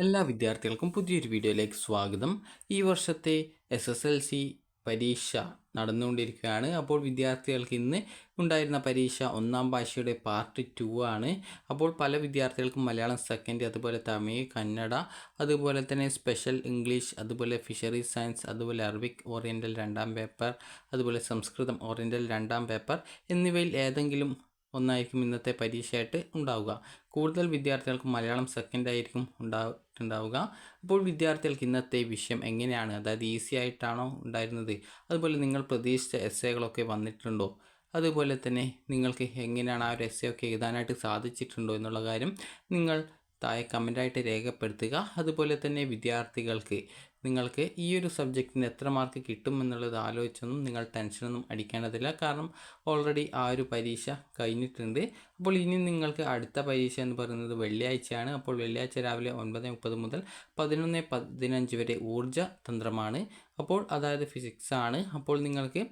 എല്ലാ വിദ്യാർത്ഥികൾക്കും പുതിയൊരു വീഡിയോയിലേക്ക് സ്വാഗതം. ഈ വർഷത്തെ SSLC പരീക്ഷ നടന്നുകൊണ്ടിരിക്കുകയാണ്. അപ്പോൾ വിദ്യാർത്ഥികൾക്ക് ഇന്ന് ഉണ്ടായിരുന്ന പരീക്ഷ ഒന്നാം ഭാഷയുടെ പാർട്ട് 2 ആണ്. അപ്പോൾ പല വിദ്യാർത്ഥികൾക്കും മലയാളം സെക്കൻഡ്, അതുപോലെ തമിഴ്, കന്നഡ, അതുപോലെ തന്നെ സ്പെഷ്യൽ ഇംഗ്ലീഷ്, അതുപോലെ ഫിഷറീസ് സയൻസ്, അതുപോലെ അറബിക് ഓറിയൻ്റൽ രണ്ടാം പേപ്പർ, അതുപോലെ സംസ്കൃതം ഓറിയൻ്റൽ രണ്ടാം പേപ്പർ എന്നിവയിൽ ഏതെങ്കിലും ഒന്നായിരിക്കും ഇന്നത്തെ പരീക്ഷയായിട്ട് ഉണ്ടാവുക. കൂടുതൽ വിദ്യാർത്ഥികൾക്ക് മലയാളം സെക്കൻഡ് ആയിരിക്കും ഉണ്ടാവുക. അപ്പോൾ വിദ്യാർത്ഥികൾക്ക് ഇന്നത്തെ വിഷയം എങ്ങനെയാണ്, അതായത് ഈസി ആയിട്ടാണോ ഉണ്ടായിരുന്നത്, അതുപോലെ നിങ്ങൾ പ്രതീക്ഷിച്ച എസ്സേകളൊക്കെ വന്നിട്ടുണ്ടോ, അതുപോലെ തന്നെ നിങ്ങൾക്ക് എങ്ങനെയാണ് ആ ഒരു എസ്സേ ഒക്കെ എഴുതാനായിട്ട് സാധിച്ചിട്ടുണ്ടോ എന്നുള്ള കാര്യം നിങ്ങൾ താഴെ കമൻ്റായിട്ട് രേഖപ്പെടുത്തുക. അതുപോലെ തന്നെ വിദ്യാർത്ഥികൾക്ക് നിങ്ങൾക്ക് ഈ ഒരു സബ്ജക്റ്റിന് എത്ര മാർക്ക് കിട്ടുമെന്നുള്ളത് ആലോചിച്ചൊന്നും നിങ്ങൾ ടെൻഷനൊന്നും അടിക്കേണ്ടതില്ല. കാരണം ഓൾറെഡി ആ ഒരു പരീക്ഷ കഴിഞ്ഞിട്ടുണ്ട്. അപ്പോൾ ഇനി നിങ്ങൾക്ക് അടുത്ത പരീക്ഷ എന്ന് പറയുന്നത് വെള്ളിയാഴ്ചയാണ്. അപ്പോൾ വെള്ളിയാഴ്ച രാവിലെ 9:30 മുതൽ 11:15 വരെ ഊർജ്ജ തന്ത്രമാണ്. അപ്പോൾ അതായത് ഫിസിക്സ് ആണ്. അപ്പോൾ നിങ്ങൾക്ക്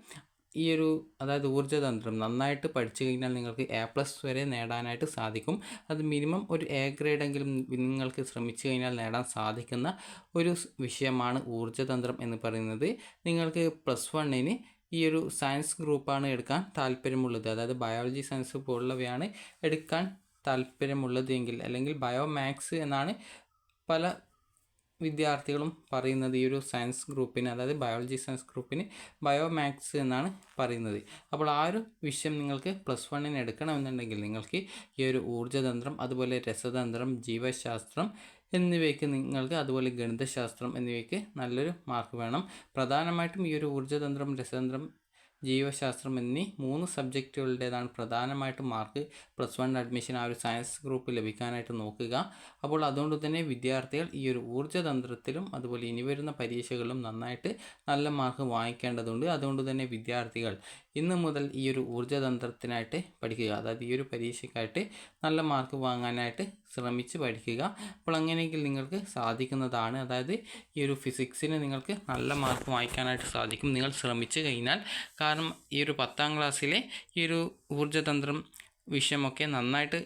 ഈ ഒരു അതായത് ഊർജ്ജതന്ത്രം നന്നായിട്ട് പഠിച്ചു കഴിഞ്ഞാൽ നിങ്ങൾക്ക് A+ വരെ നേടാനായിട്ട് സാധിക്കും. അത് മിനിമം ഒരു A ഗ്രേഡെങ്കിലും നിങ്ങൾക്ക് ശ്രമിച്ചു കഴിഞ്ഞാൽ നേടാൻ സാധിക്കുന്ന ഒരു വിഷയമാണ് ഊർജ്ജതന്ത്രം എന്ന് പറയുന്നത്. നിങ്ങൾക്ക് +1-ന് ഈ ഒരു സയൻസ് ഗ്രൂപ്പാണ് എടുക്കാൻ താല്പര്യമുള്ളത്, അതായത് ബയോളജി, സയൻസ് പോലുള്ളവയാണ് എടുക്കാൻ താല്പര്യമുള്ളത് എങ്കിൽ, അല്ലെങ്കിൽ ബയോമാക്സ് എന്നാണ് പല വിദ്യാർത്ഥികളും പറയുന്നത് ഈ ഒരു സയൻസ് ഗ്രൂപ്പിന്, അതായത് ബയോളജി സയൻസ് ഗ്രൂപ്പിന് ബയോമാക്സ് എന്നാണ് പറയുന്നത്. അപ്പോൾ ആ ഒരു വിഷയം നിങ്ങൾക്ക് +1-ന് എടുക്കണമെന്നുണ്ടെങ്കിൽ നിങ്ങൾക്ക് ഈ ഒരു ഊർജ്ജതന്ത്രം, അതുപോലെ രസതന്ത്രം, ജീവശാസ്ത്രം എന്നിവയ്ക്ക് നിങ്ങൾക്ക്, അതുപോലെ ഗണിതശാസ്ത്രം എന്നിവയ്ക്ക് നല്ലൊരു മാർക്ക് വേണം. പ്രധാനമായിട്ടും ഈ ഒരു ഊർജ്ജതന്ത്രം, രസതന്ത്രം, ജീവശാസ്ത്രം എന്നീ 3 സബ്ജക്റ്റുകളുടേതാണ് പ്രധാനമായിട്ടും മാർക്ക് +1 അഡ്മിഷൻ ആ ഒരു സയൻസ് ഗ്രൂപ്പ് ലഭിക്കാനായിട്ട് നോക്കുക. അപ്പോൾ അതുകൊണ്ട് തന്നെ വിദ്യാർത്ഥികൾ ഈ ഒരു ഊർജ്ജതന്ത്രത്തിലും അതുപോലെ ഇനി വരുന്ന പരീക്ഷകളിലും നന്നായിട്ട് നല്ല മാർക്ക് വാങ്ങിക്കേണ്ടതുണ്ട്. അതുകൊണ്ട് തന്നെ വിദ്യാർത്ഥികൾ ഇന്ന് മുതൽ ഈ ഒരു ഊർജ്ജതന്ത്രത്തിനായിട്ട് പഠിക്കുക, അതായത് ഈ ഒരു പരീക്ഷയ്ക്കായിട്ട് നല്ല മാർക്ക് വാങ്ങാനായിട്ട് ശ്രമിച്ച് പഠിക്കുക. അപ്പോൾ അങ്ങനെയെങ്കിൽ നിങ്ങൾക്ക് സാധിക്കുന്നതാണ്. അതായത് ഈ ഒരു ഫിസിക്സിന് നിങ്ങൾക്ക് നല്ല മാർക്ക് വാങ്ങിക്കാനായിട്ട് സാധിക്കും നിങ്ങൾ ശ്രമിച്ചു കഴിഞ്ഞാൽ. കാരണം ഈ ഒരു 10ാം ക്ലാസ്സിലെ ഈ ഒരു ഊർജ്ജതന്ത്രം വിഷയമൊക്കെ നന്നായിട്ട്,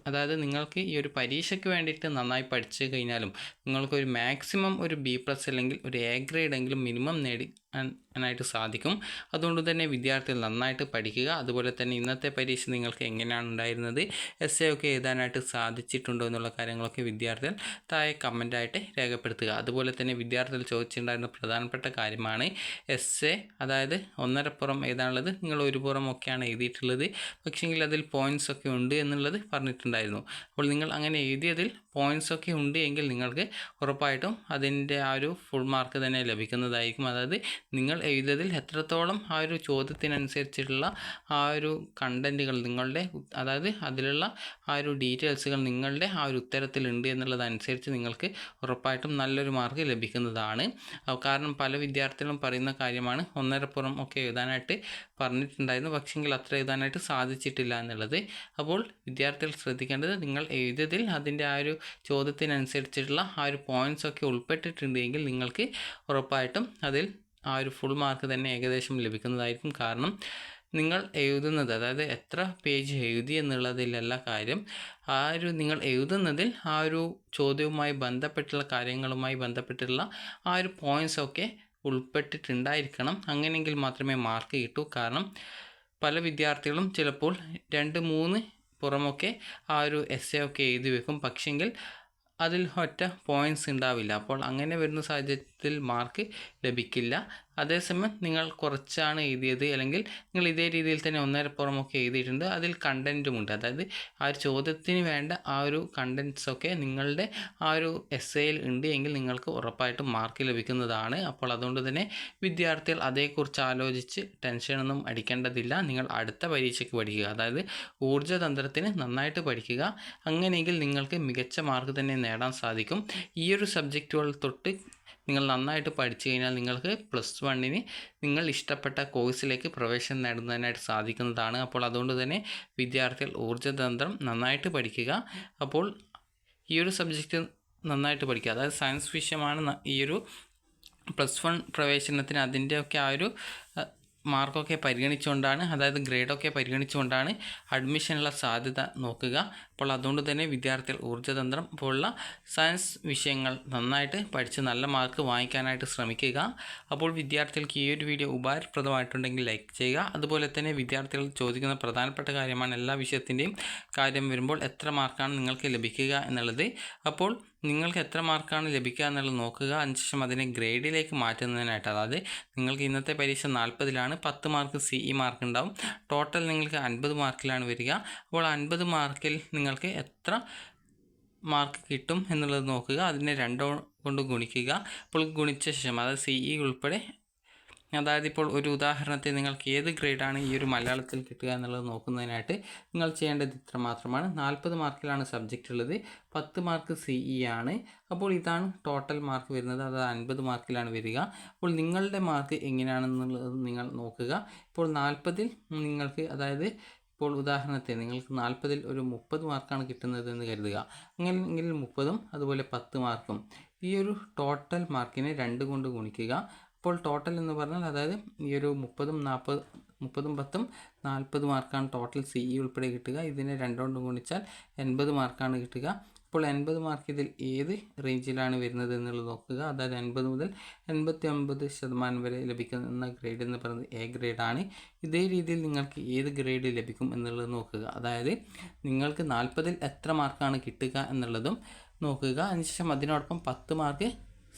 അതായത് നിങ്ങൾക്ക് ഈ ഒരു പരീക്ഷയ്ക്ക് വേണ്ടിയിട്ട് നന്നായി പഠിച്ചു കഴിഞ്ഞാലും നിങ്ങൾക്കൊരു മാക്സിമം ഒരു B+ അല്ലെങ്കിൽ ഒരു A ഗ്രേഡെങ്കിലും മിനിമം നേടാനായിട്ട് സാധിക്കും. അതുകൊണ്ട് തന്നെ വിദ്യാർത്ഥികൾ നന്നായിട്ട് പഠിക്കുക. അതുപോലെ തന്നെ ഇന്നത്തെ പരീക്ഷ നിങ്ങൾക്ക് എങ്ങനെയാണ് ഉണ്ടായിരുന്നത്, എസ്സേ ഒക്കെ എഴുതാനായിട്ട് സാധിച്ചിട്ടുണ്ടോ എന്നുള്ള കാര്യങ്ങളൊക്കെ വിദ്യാർത്ഥികൾ താഴെ കമൻ്റായിട്ട് രേഖപ്പെടുത്തുക. അതുപോലെ തന്നെ വിദ്യാർത്ഥികൾ ചോദിച്ചിട്ടുണ്ടായിരുന്ന പ്രധാനപ്പെട്ട കാര്യമാണ് എസ്സേ, അതായത് 1.5 പുറം എഴുതാനുള്ളത് നിങ്ങൾ 1 പുറം ഒക്കെയാണ് എഴുതിയിട്ടുള്ളത്, പക്ഷേങ്കിൽ അതിൽ പോയിൻറ്റ്സ് ഒക്കെ ഉണ്ട് എന്നുള്ളത് പറഞ്ഞിട്ടുണ്ടായിരുന്നു. അപ്പോൾ നിങ്ങൾ അങ്ങനെ എഴുതിയതിൽ പോയിൻറ്റ്സ് ഒക്കെ ഉണ്ട് എങ്കിൽ നിങ്ങൾക്ക് ഉറപ്പായിട്ടും അതിൻ്റെ ആ ഒരു ഫുൾ മാർക്ക് തന്നെ ലഭിക്കുന്നതായിരിക്കും. അതായത് നിങ്ങൾ എഴുതിയതിൽ എത്രത്തോളം ആ ഒരു ചോദ്യത്തിനനുസരിച്ചിട്ടുള്ള ആ ഒരു കണ്ടൻറ്റുകൾ നിങ്ങളുടെ, അതായത് അതിലുള്ള ആ ഒരു ഡീറ്റെയിൽസുകൾ നിങ്ങളുടെ ആ ഒരു ഉത്തരത്തിലുണ്ട് എന്നുള്ളതനുസരിച്ച് നിങ്ങൾക്ക് ഉറപ്പായിട്ടും നല്ലൊരു മാർക്ക് ലഭിക്കുന്നതാണ്. കാരണം പല വിദ്യാർത്ഥികളും പറയുന്ന കാര്യമാണ് 1.5 പുറം ഒക്കെ എഴുതാനായിട്ട് പറഞ്ഞിട്ടുണ്ടായിരുന്നു, പക്ഷെങ്കിൽ അത്ര എഴുതാനായിട്ട് സാധിച്ചിട്ടില്ല എന്നുള്ളത്. അപ്പോൾ വിദ്യാർത്ഥികൾ ശ്രദ്ധിക്കേണ്ടത് നിങ്ങൾ എഴുതിയതിൽ അതിൻ്റെ ആ ഒരു ചോദ്യത്തിനനുസരിച്ചിട്ടുള്ള ആ ഒരു പോയിൻറ്റ്സ് ഒക്കെ ഉൾപ്പെട്ടിട്ടുണ്ടെങ്കിൽ നിങ്ങൾക്ക് ഉറപ്പായിട്ടും അതിൽ ആ ഒരു ഫുൾ മാർക്ക് തന്നെ ഏകദേശം ലഭിക്കുന്നതായിരിക്കും. കാരണം നിങ്ങൾ എഴുതുന്നത്, അതായത് എത്ര പേജ് എഴുതി എന്നുള്ളതിലല്ല കാര്യം, ആ ഒരു നിങ്ങൾ എഴുതുന്നതിൽ ആ ഒരു ചോദ്യവുമായി ബന്ധപ്പെട്ടുള്ള കാര്യങ്ങളുമായി ബന്ധപ്പെട്ടുള്ള ആ ഒരു പോയിൻറ്റ്സ് ഒക്കെ ഉൾപ്പെട്ടിട്ടുണ്ടായിരിക്കണം. അങ്ങനെയെങ്കിൽ മാത്രമേ മാർക്ക് കിട്ടൂ. കാരണം പല വിദ്യാർത്ഥികളും ചിലപ്പോൾ 2-3 പുറമൊക്കെ ആ ഒരു എസ്സേ ഒക്കെ എഴുതി വെക്കും, പക്ഷെങ്കിൽ അതിൽ ഒറ്റ പോയിൻറ്റ്സ് ഉണ്ടാവില്ല. അപ്പോൾ അങ്ങനെ വരുന്ന സാഹചര്യത്തിൽ മാർക്ക് ലഭിക്കില്ല. അതേസമയം നിങ്ങൾ കുറച്ചാണ് എഴുതിയത്, അല്ലെങ്കിൽ നിങ്ങൾ ഇതേ രീതിയിൽ തന്നെ 1.5 പുറമൊക്കെ എഴുതിയിട്ടുണ്ട്, അതിൽ കണ്ടൻറ്റുമുണ്ട്, അതായത് ആ ഒരു ചോദ്യത്തിന് വേണ്ട ആ ഒരു കണ്ടൻറ്റ്സൊക്കെ നിങ്ങളുടെ ആ ഒരു എസ്സേയിൽ ഉണ്ട് എങ്കിൽ നിങ്ങൾക്ക് ഉറപ്പായിട്ടും മാർക്ക് ലഭിക്കുന്നതാണ്. അപ്പോൾ അതുകൊണ്ട് തന്നെ വിദ്യാർത്ഥികൾ അതേക്കുറിച്ച് ആലോചിച്ച് ടെൻഷനൊന്നും അടിക്കേണ്ടതില്ല. നിങ്ങൾ അടുത്ത പരീക്ഷയ്ക്ക് പഠിക്കുക, അതായത് ഊർജ്ജതന്ത്രത്തിന് നന്നായിട്ട് പഠിക്കുക. അങ്ങനെയെങ്കിൽ നിങ്ങൾക്ക് മികച്ച മാർക്ക് തന്നെ നേടാൻ സാധിക്കും. ഈ ഒരു സബ്ജക്റ്റുകൾ തൊട്ട് നിങ്ങൾ നന്നായിട്ട് പഠിച്ചു കഴിഞ്ഞാൽ നിങ്ങൾക്ക് +1-ന് നിങ്ങൾ ഇഷ്ടപ്പെട്ട കോഴ്സിലേക്ക് പ്രവേശനം നേടുന്നതിനായിട്ട് സാധിക്കുന്നതാണ്. അപ്പോൾ അതുകൊണ്ട് തന്നെ വിദ്യാർത്ഥികൾ ഊർജ്ജതന്ത്രം നന്നായിട്ട് പഠിക്കുക. അപ്പോൾ ഈ ഒരു സബ്ജക്റ്റ് നന്നായിട്ട് പഠിക്കുക, അതായത് സയൻസ് വിഷയമാണ് ഈ ഒരു +1 പ്രവേശനത്തിന് അതിൻ്റെയൊക്കെ ആ ഒരു മാർക്കൊക്കെ പരിഗണിച്ചുകൊണ്ടാണ്, അതായത് ഗ്രേഡൊക്കെ പരിഗണിച്ചുകൊണ്ടാണ് അഡ്മിഷനുള്ള സാധ്യത നോക്കുക. അപ്പോൾ അതുകൊണ്ട് തന്നെ വിദ്യാർത്ഥികൾ ഊർജ്ജതന്ത്രം പോലുള്ള സയൻസ് വിഷയങ്ങൾ നന്നായിട്ട് പഠിച്ച് നല്ല മാർക്ക് വാങ്ങിക്കാനായിട്ട് ശ്രമിക്കുക. അപ്പോൾ വിദ്യാർത്ഥികൾക്ക് ഈ ഒരു വീഡിയോ ഉപകാരപ്രദമായിട്ടുണ്ടെങ്കിൽ ലൈക്ക് ചെയ്യുക. അതുപോലെ തന്നെ വിദ്യാർത്ഥികൾ ചോദിക്കുന്ന പ്രധാനപ്പെട്ട കാര്യമാണ് എല്ലാ വിഷയത്തിൻ്റെയും കാര്യം വരുമ്പോൾ എത്ര മാർക്കാണ് നിങ്ങൾക്ക് ലഭിക്കുക എന്നുള്ളത്. അപ്പോൾ നിങ്ങൾക്ക് എത്ര മാർക്കാണ് ലഭിക്കുക എന്നുള്ളത് നോക്കുക. അതിനുശേഷം അതിനെ ഗ്രേഡിലേക്ക് മാറ്റുന്നതിനായിട്ട്, അതായത് നിങ്ങൾക്ക് ഇന്നത്തെ പരീക്ഷ 40-ലാണ്, 10 മാർക്ക് CE മാർക്ക് ഉണ്ടാവും. ടോട്ടൽ നിങ്ങൾക്ക് 50 മാർക്കിലാണ് വരിക. അപ്പോൾ 50 മാർക്കിൽ നിങ്ങൾക്ക് എത്ര മാർക്ക് കിട്ടും എന്നുള്ളത് നോക്കുക. അതിനെ 2 കൊണ്ട് ഗുണിക്കുക. അപ്പോൾ ഗുണിച്ച ശേഷം, അതായത് CE ഉൾപ്പെടെ, അതായത് ഇപ്പോൾ ഒരു ഉദാഹരണത്തിൽ നിങ്ങൾക്ക് ഏത് ഗ്രേഡാണ് ഈ ഒരു മലയാളത്തിൽ കിട്ടുക എന്നുള്ളത് നോക്കുന്നതിനായിട്ട് നിങ്ങൾ ചെയ്യേണ്ടത് ഇത്ര മാത്രമാണ്. 40 മാർക്കിലാണ് സബ്ജക്റ്റ് ഉള്ളത്, 10 മാർക്ക് CE ആണ്. അപ്പോൾ ഇതാണ് ടോട്ടൽ മാർക്ക് വരുന്നത്, അത് 50 മാർക്കിലാണ് വരിക. അപ്പോൾ നിങ്ങളുടെ മാർക്ക് എങ്ങനെയാണെന്നുള്ളത് നിങ്ങൾ നോക്കുക. ഇപ്പോൾ 40-ൽ നിങ്ങൾക്ക്, അതായത് ഇപ്പോൾ ഉദാഹരണത്തിന് നിങ്ങൾക്ക് 40-ൽ ഒരു 30 മാർക്കാണ് കിട്ടുന്നതെന്ന് കരുതുക. അങ്ങനെയെങ്കിൽ 30-ഉം അതുപോലെ 10 മാർക്കും, ഈ ഒരു ടോട്ടൽ മാർക്കിനെ 2 കൊണ്ട് ഗുണിക്കുക. അപ്പോൾ ടോട്ടൽ എന്ന് പറഞ്ഞാൽ, അതായത് ഈ ഒരു 30-ഉം 10-ഉം 40 മാർക്കാണ് ടോട്ടൽ CE ഉൾപ്പെടെ കിട്ടുക. ഇതിനെ 2 കൊണ്ട് ഗുണിച്ചാൽ 80 മാർക്കാണ് കിട്ടുക. അപ്പോൾ 80 മാർക്ക് ഇതിൽ ഏത് റേഞ്ചിലാണ് വരുന്നത് എന്നുള്ളത് നോക്കുക. അതായത് 80 മുതൽ 89% വരെ ലഭിക്കുന്ന ഗ്രേഡ് എന്ന് പറയുന്നത് A ഗ്രേഡാണ്. ഇതേ രീതിയിൽ നിങ്ങൾക്ക് ഏത് ഗ്രേഡ് ലഭിക്കും എന്നുള്ളത് നോക്കുക. അതായത് നിങ്ങൾക്ക് 40-ൽ എത്ര മാർക്കാണ് കിട്ടുക എന്നുള്ളതും നോക്കുക. അതിനുശേഷം അതിനോടൊപ്പം 10 മാർക്ക്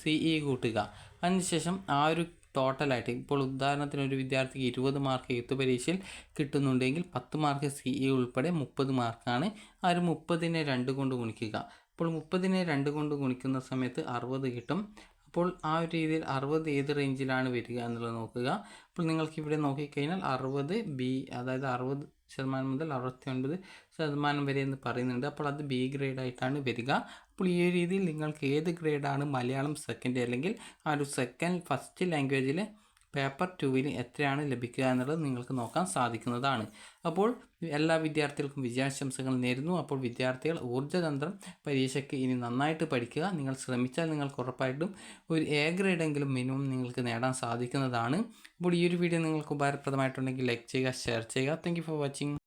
CE കൂട്ടുക. അതിനുശേഷം ആ ഒരു ടോട്ടലായിട്ട്, ഇപ്പോൾ ഉദാഹരണത്തിന് ഒരു വിദ്യാർത്ഥിക്ക് 20 മാർക്ക് എഴുത്ത് പരീക്ഷയിൽ കിട്ടുന്നുണ്ടെങ്കിൽ 10 മാർക്ക് CE ഉൾപ്പെടെ 30 മാർക്കാണ്. ആ ഒരു 30-നെ 2 കൊണ്ട് ഗുണിക്കുക. അപ്പോൾ 30-നെ 2 കൊണ്ട് ഗുണിക്കുന്ന സമയത്ത് 60 കിട്ടും. അപ്പോൾ ആ ഒരു രീതിയിൽ 60 ഏത് റേഞ്ചിലാണ് വരിക എന്നുള്ളത് നോക്കുക. അപ്പോൾ നിങ്ങൾക്ക് ഇവിടെ നോക്കിക്കഴിഞ്ഞാൽ 60B, അതായത് 60% മുതൽ 69% വരെ എന്ന് പറയുന്നുണ്ട്. അപ്പോൾ അത് B ഗ്രേഡായിട്ടാണ് വരിക. അപ്പോൾ ഈ ഒരു രീതിയിൽ നിങ്ങൾക്ക് ഏത് ഗ്രേഡാണ് മലയാളം സെക്കൻഡ്, അല്ലെങ്കിൽ ആ ഒരു ഫസ്റ്റ് ലാംഗ്വേജിൽ പേപ്പർ 2-ൽ എത്രയാണ് ലഭിക്കുക എന്നുള്ളത് നിങ്ങൾക്ക് നോക്കാൻ സാധിക്കുന്നതാണ്. അപ്പോൾ എല്ലാ വിദ്യാർത്ഥികൾക്കും വിജയാശംസകൾ നേരുന്നു. അപ്പോൾ വിദ്യാർത്ഥികൾ ഊർജ്ജതന്ത്രം പരീക്ഷയ്ക്ക് ഇനി നന്നായിട്ട് പഠിക്കുക. നിങ്ങൾ ശ്രമിച്ചാൽ നിങ്ങൾക്ക് ഉറപ്പായിട്ടും ഒരു A ഗ്രേഡെങ്കിലും മിനിമം നിങ്ങൾക്ക് നേടാൻ സാധിക്കുന്നതാണ്. അപ്പോൾ ഈ ഒരു വീഡിയോ നിങ്ങൾക്ക് ഉപകാരപ്രദമായിട്ടുണ്ടെങ്കിൽ ലൈക്ക് ചെയ്യുക, ഷെയർ ചെയ്യുക. Thank you for watching.